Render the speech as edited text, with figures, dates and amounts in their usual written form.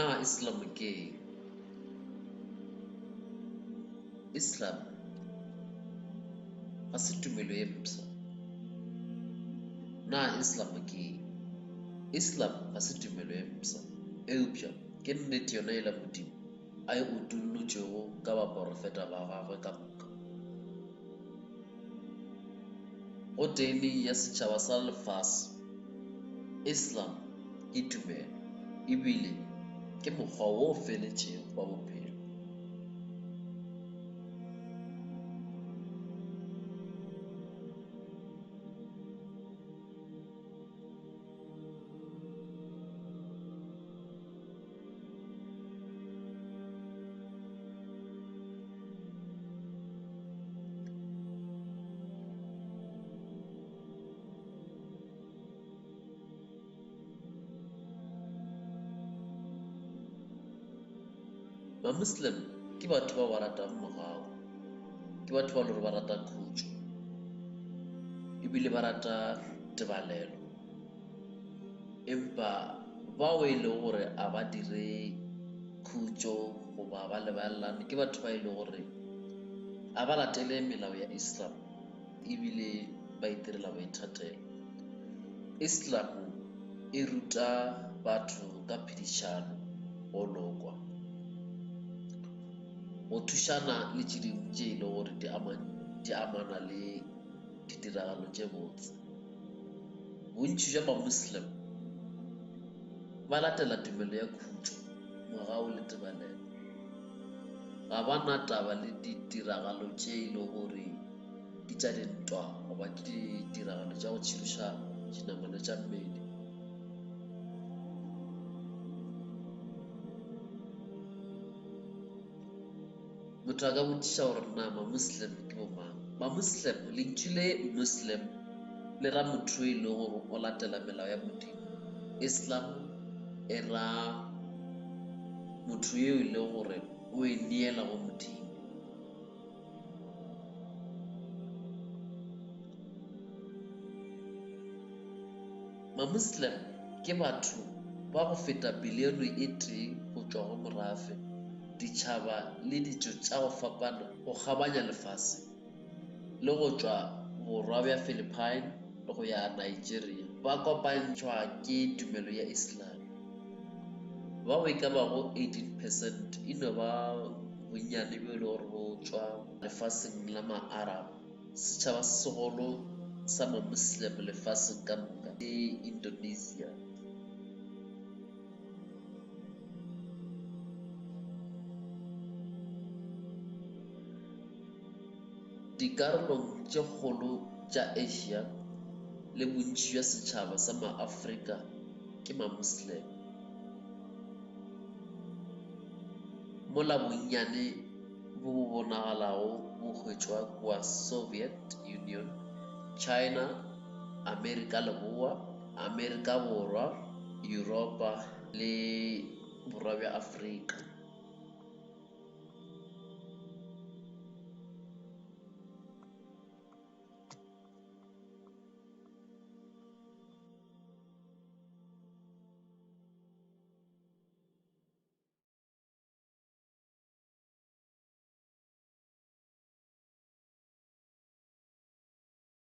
Na Islam ke Islam ga se tumelo e mpsha. Na Islam ke Islam ga se tumelo e mpsha. Eupša ke nnete yona e la Modimo a e utullotšego ka baprofeta ba gagwe ka moka. Go tene ya setšhaba sa lefase, Islam ke tumelo ebile ke mokgwa wo feletšego wa bophelo. Muslim ke batho ba ba ratang morao, ke batho ba lore ba rata khutšo ebile ba rata tebalelo, empa bao e le gore a ba dire khutšo goba ba lebelelane ke batho ba e le gore a ba latele melao ya Islam ebile ba itirela boithatelo. Islam e ruta batho ka phedišano, go lokwa, go thušana le tše dingwe tše e le gore di amana le ditiragalo tše botse. Bontši bja ba-Muslim ba latela tumelo ya khutšo, morao le tebalelo. Ga ba na taba le ditiragalo tše e le gore di tša dintwa goba ke ditiragalo tša go tšhiruša dinamane tša mmele. Motho a ka botšiša gore na ma-Muslim ke bomang. Ma-Muslim, lentšu le Muslim le ra motho e le gore o latela melao ya Modimo. Islam e ra motho eo e le gore o e neela go Modimo. Ma-Muslim ke batho ba go feta bilione e tee go tšwa go morafe, ditšhaba le ditšo tša go fapana go kgabanya lefase, le go tšwa borwa bja Philippine le go ya Nigeria. Ba kopantšwa ke tumelo ya Islam. Bao e ka bago 18% e no ba bonnyane bjo e le gore bo tšwa lefaseng la ma-Arab. Setšhaba se segolo sa ma-Muslim lefaseng ka moka ke Indonesia. Dikarolong tše kgolo tša Asia le bontši bja setšhaba sa ma-Afrika ke ma-Muslim. Mola bonnyane bo bonagalago bo hwetšwa kua Soviet Union, China, Amerika Leboa, Amerika Borwa, Europa le borwa bja Afrika.